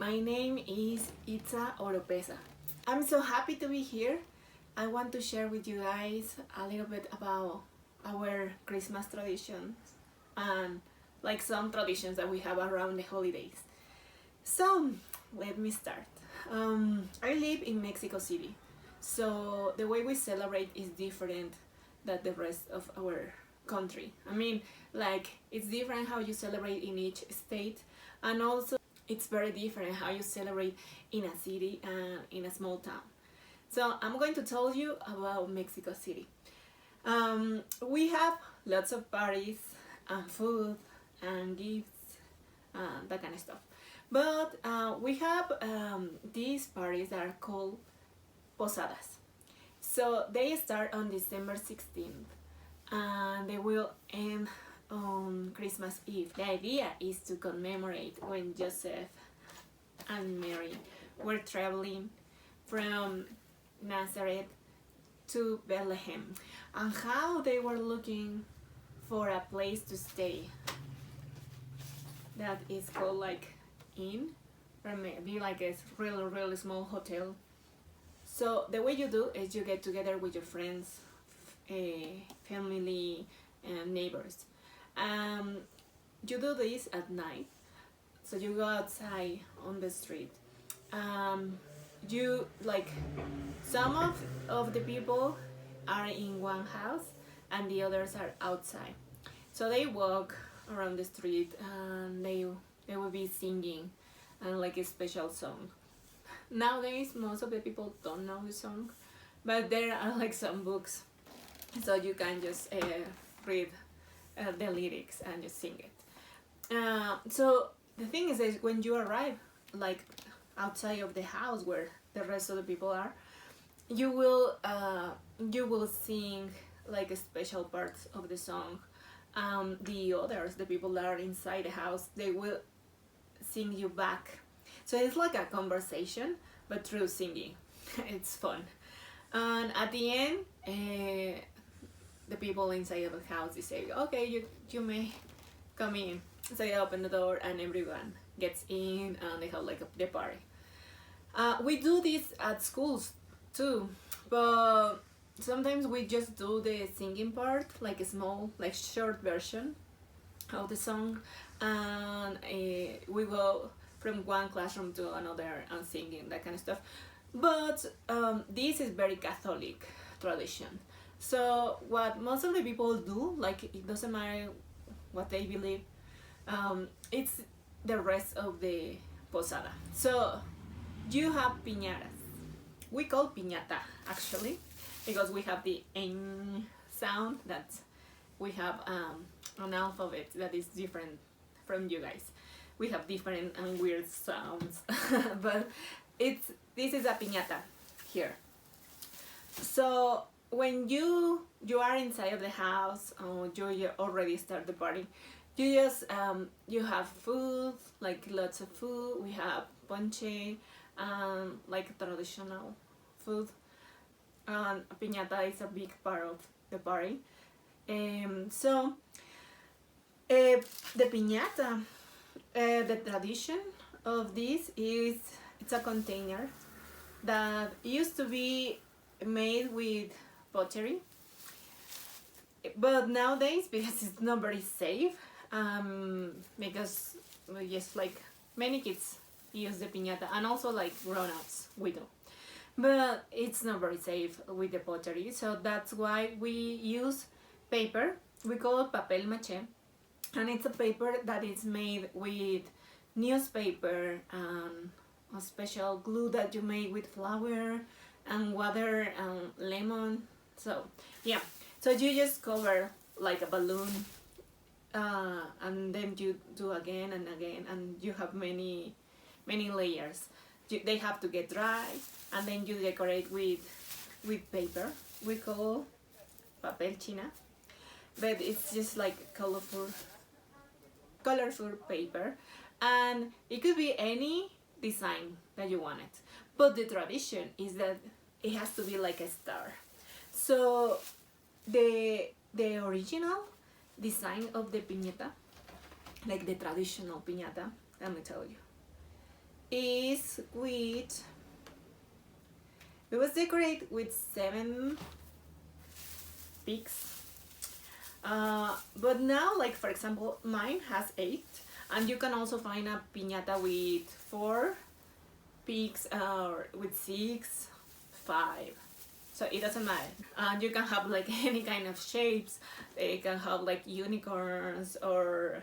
My name is Itza Oropesa. I'm so happy to be here. I want to share with you guys a little bit about our Christmas traditions and like some traditions that we have around the holidays. So let me start. I live in Mexico City, so the way we celebrate is different than the rest of our country. I mean, like it's different how you celebrate in each state, and also it's very different how you celebrate in a city and in a small town. So I'm going to tell you about Mexico City. We have lots of parties and food and gifts and that kind of stuff. But we have these parties that are called Posadas. So they start on December 16th and they will end on Christmas Eve. The idea is to commemorate when Joseph and Mary were traveling from Nazareth to Bethlehem and how they were looking for a place to stay that is called like inn or maybe like a really small hotel. So the way you do is you get together with your friends, family and neighbors. You do this at night, so you go outside on the street. You like some of the people are in one house and the others are outside, so they walk around the street and they will be singing and like a special song. Nowadays most of the people don't know the song, but there are like some books, so you can just read the lyrics and just sing it. So the thing is that when you arrive like outside of the house where the rest of the people are, you will sing like a special parts of the song. The others, the people that are inside the house, they will sing you back. So it's like a conversation but through singing. It's fun. And at the end the people inside of the house, they say, okay, you may come in. So they open the door and everyone gets in and they have like the party. We do this at schools too, but sometimes we just do the singing part, like a small, like short version of the song, and we go from one classroom to another and singing that kind of stuff. But this is very Catholic tradition. So what most of the people do, like it doesn't matter what they believe, it's the rest of the posada. So you have piñatas. We call piñata actually because we have the ñ sound, that we have an alphabet that is different from you guys. We have different and weird sounds, but this is a piñata here. So when you are inside of the house, or you already start the party, you just you have food, like lots of food. We have ponche, like traditional food. Piñata is a big part of the party. So the piñata, the tradition of this is it's a container that used to be made with pottery, but nowadays, because it's not very safe, because just like many kids use the piñata and also like grown-ups we do, but it's not very safe with the pottery, so that's why we use paper. We call it papel maché, and it's a paper that is made with newspaper and a special glue that you make with flour and water and lemon. So yeah, so you just cover like a balloon, and then you do again and again, and you have many layers. They have to get dry, and then you decorate with paper. We call papel china, but it's just like colorful paper, and it could be any design that you want it, but the tradition is that it has to be like a star. So the original design of the piñata, like the traditional piñata, let me tell you, is with, it was decorated with 7 pigs. But now, like for example, mine has 8, and you can also find a piñata with 4 pigs or with 6, 5. So it doesn't matter. And you can have like any kind of shapes. They can have like unicorns or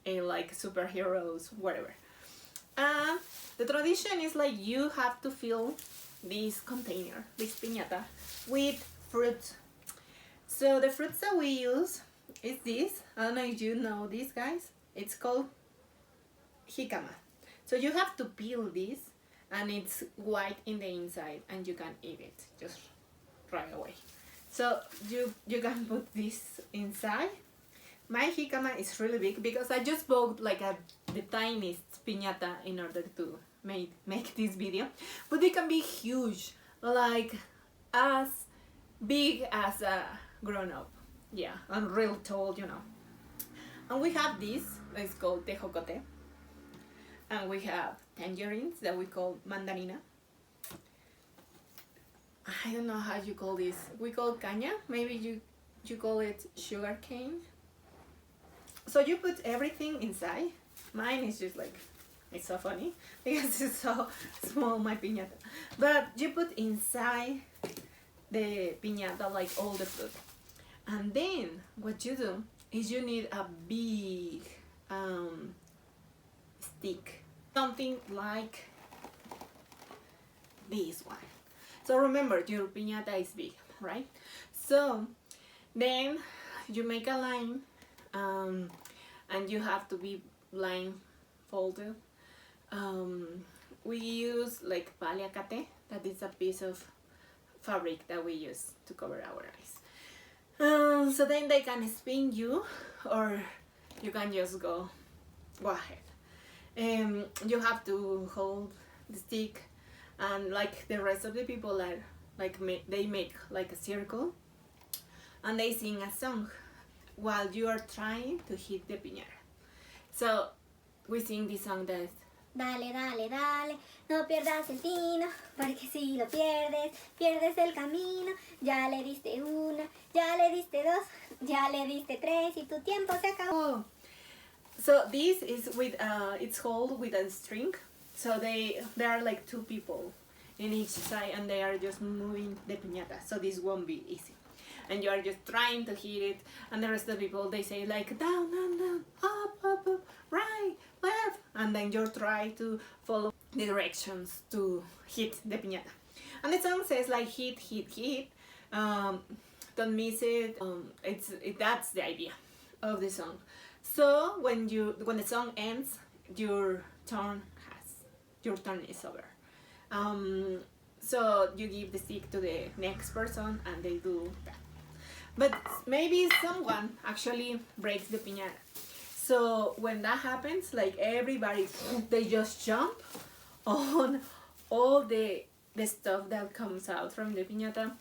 like superheroes, whatever. And the tradition is like you have to fill this container, this piñata, with fruit. So the fruits that we use is this. I don't know if you know this, guys. It's called jicama. So you have to peel this, and it's white in the inside, and you can eat it just right away. So you can put this inside. My jicama is really big because I just bought like the tiniest piñata in order to make this video, but they can be huge, like as big as a grown-up. Yeah, and real tall, you know. And we have this, it's called tejocote, and we have tangerines that we call mandarina. I don't know how you call this. We call caña. Maybe you call it sugar cane. So you put everything inside. Mine is just like, it's so funny because it's so small, my piñata. But you put inside the piñata like all the fruit. And then what you do is you need a big stick. Something like this one. So remember, your piñata is big, right? So then you make a line, and you have to be blindfolded. We use like paliacate, that is a piece of fabric that we use to cover our eyes. So then they can spin you, or you can just go ahead. You have to hold the stick, and like the rest of the people are like they make like a circle, and they sing a song while you are trying to hit the piñata. So we sing this song that Dale, dale, dale, no pierdas el tino, porque si lo pierdes, pierdes el camino. Ya le diste una, ya le diste dos, ya le diste tres y tu tiempo se acabó. Oh. So this is with it's held with a string. So there are like 2 people in each side, and they are just moving the piñata. So this won't be easy, and you are just trying to hit it, and the rest of the people, they say like down, down, down, up, up, up, right, left, and then you try to follow the directions to hit the piñata. And the song says like hit, hit, hit, don't miss it. That's the idea of the song. So when the song ends, your turn is over. So you give the stick to the next person, and they do that. But maybe someone actually breaks the piñata. So when that happens, like everybody, they just jump on all the stuff that comes out from the piñata,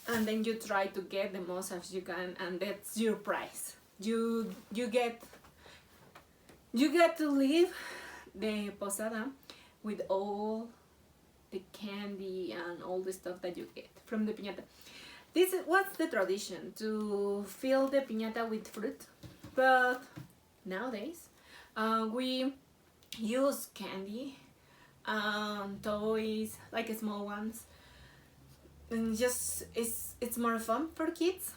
and then you try to get the most as you can, and that's your prize. You get to leave the posada with all the candy and all the stuff that you get from the piñata. This is what's the tradition, to fill the piñata with fruit. But nowadays we use candy, toys, like small ones, and just it's more fun for kids.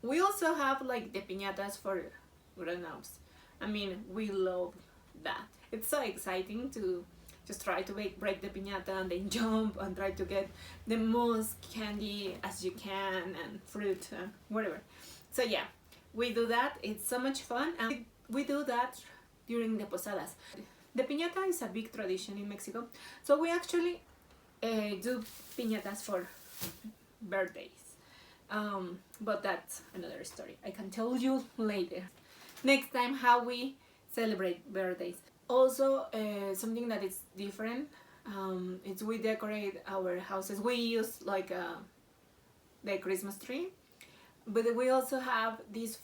We also have like the piñatas for grown-ups. I mean, we love that. It's so exciting to just try to break the piñata and then jump and try to get the most candy as you can, and fruit and whatever. So yeah, we do that. It's so much fun, and we do that during the posadas. The piñata is a big tradition in Mexico, so we actually do piñatas for birthdays. But that's another story. I can tell you later. Next time how we celebrate birthdays. Also, something that is different, is we decorate our houses. We use like the Christmas tree, but we also have this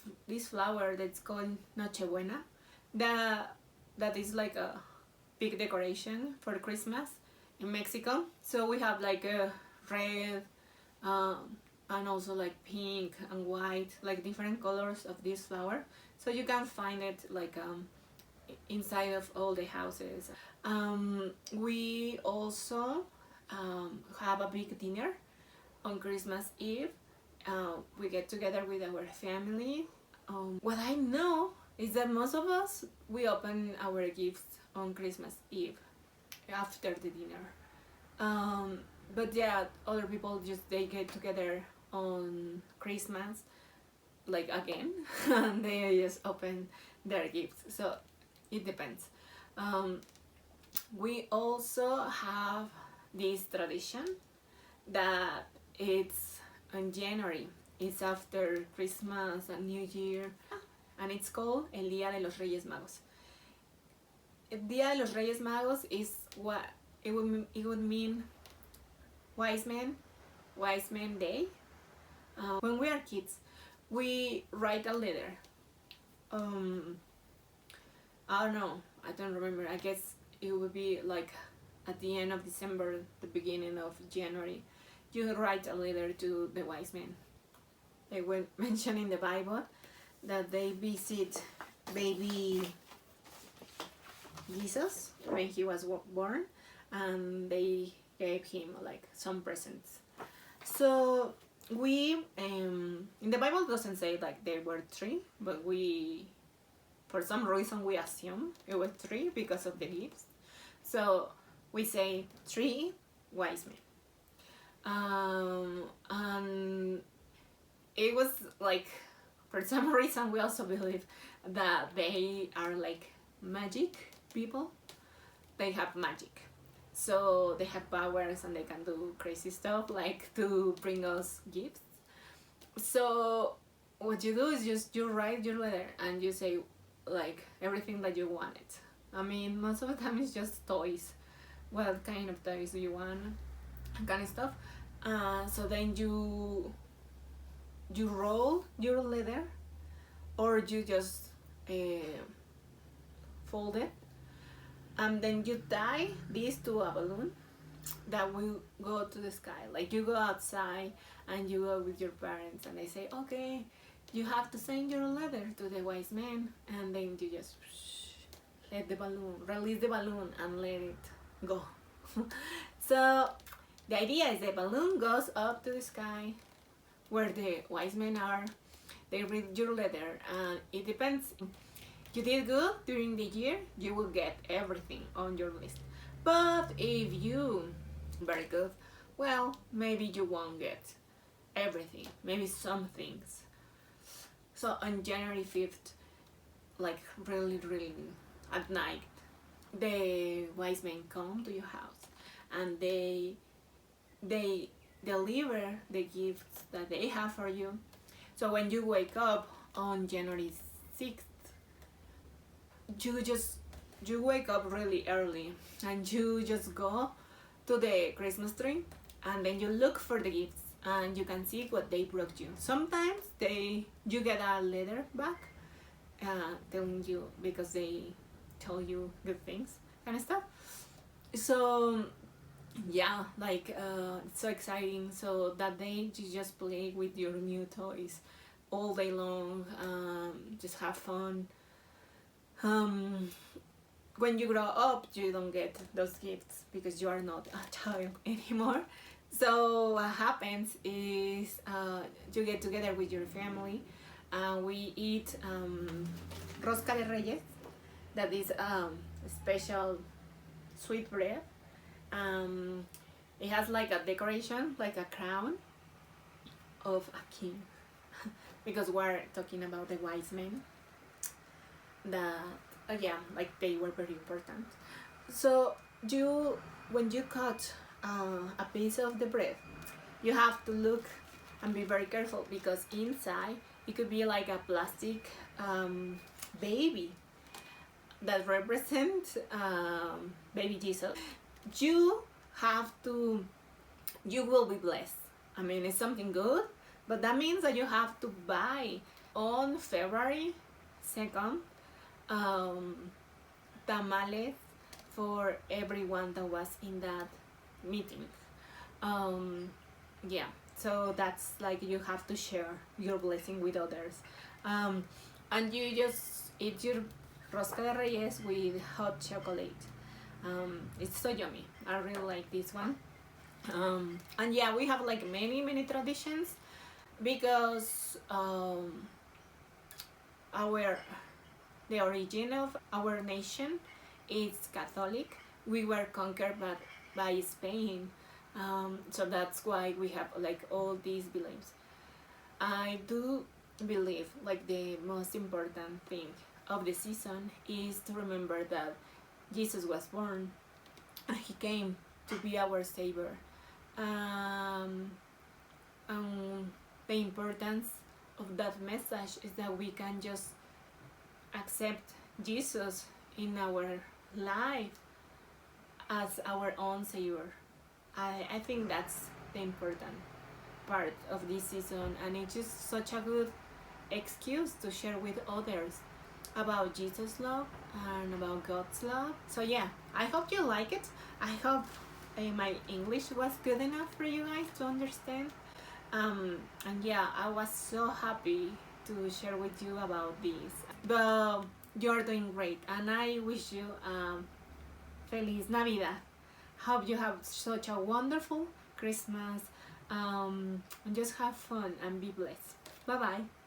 flower that's called Nochebuena, that is like a big decoration for Christmas in Mexico. So we have like a red and also like pink and white, like different colors of this flower. So you can find it like inside of all the houses. We also have a big dinner on Christmas Eve. We get together with our family. What I know is that most of us, we open our gifts on Christmas Eve after the dinner. But yeah, other people just, they get together on Christmas like again and they just open their gifts. So it depends. We also have this tradition that it's in January. It's after Christmas and New Year, and it's called El Día de los Reyes Magos. El Día de los Reyes Magos is what it would mean Wise Man Day. When we are kids, we write a letter. I don't know, I don't remember. I guess it would be like at the end of December, the beginning of January. You write a letter to the wise men. They were mentioned in the Bible that they visit baby Jesus when he was born, and they gave him like some presents. So we in the Bible doesn't say like there were 3, but we, for some reason, we assume it was 3 because of the gifts. So we say 3 wise men. And it was like, for some reason, we also believe that they are like magic people. They have magic, so they have powers and they can do crazy stuff like to bring us gifts. So what you do is just you write your letter and you say like everything that you wanted. I mean, most of the time it's just toys. What kind of toys do you want? Kind of stuff. So then you roll your letter, or you just fold it, and then you tie this to a balloon that will go to the sky. Like you go outside and you go with your parents and they say, okay, you have to send your letter to the wise man, and then you just let the balloon, release the balloon and let it go. So the idea is the balloon goes up to the sky where the wise men are. They read your letter, and it depends. You did good during the year, you will get everything on your list. But if you very good, well, maybe you won't get everything, maybe some things. So on January 5th, like really at night, the wise men come to your house and they deliver the gifts that they have for you. So when you wake up on January 6th, you wake up really early and you just go to the Christmas tree, and then you look for the gifts and you can see what they brought you. Sometimes you get a letter back telling you, because they tell you good things kind of stuff. So yeah, like it's so exciting. So that day you just play with your new toys all day long, just have fun. When you grow up, you don't get those gifts because you are not a child anymore. So what happens is you get together with your family and we eat rosca de reyes. That is special sweet bread. It has like a decoration, like a crown of a king, because we're talking about the wise men that yeah, like they were very important. So when you cut a piece of the bread, you have to look and be very careful, because inside it could be like a plastic baby that represents baby Jesus. You will be blessed. I mean, it's something good, but that means that you have to buy on February 2nd tamales for everyone that was in that meeting. Yeah, so that's like you have to share your blessing with others. And you just eat your rosca de reyes with hot chocolate. It's so yummy. I really like this one. And yeah, we have like many traditions because our the origin of our nation is Catholic. We were conquered by Spain, so that's why we have like all these beliefs. I do believe like the most important thing of the season is to remember that Jesus was born and he came to be our savior. Um, the importance of that message is that we can just accept Jesus in our life as our own savior. I think that's the important part of this season, and it's just such a good excuse to share with others about Jesus' love and about God's love. So yeah, I hope you like it. I hope my English was good enough for you guys to understand. And yeah, I was so happy to share with you about this. But you're doing great, and I wish you Feliz Navidad. Hope you have such a wonderful Christmas, and just have fun and be blessed. Bye bye.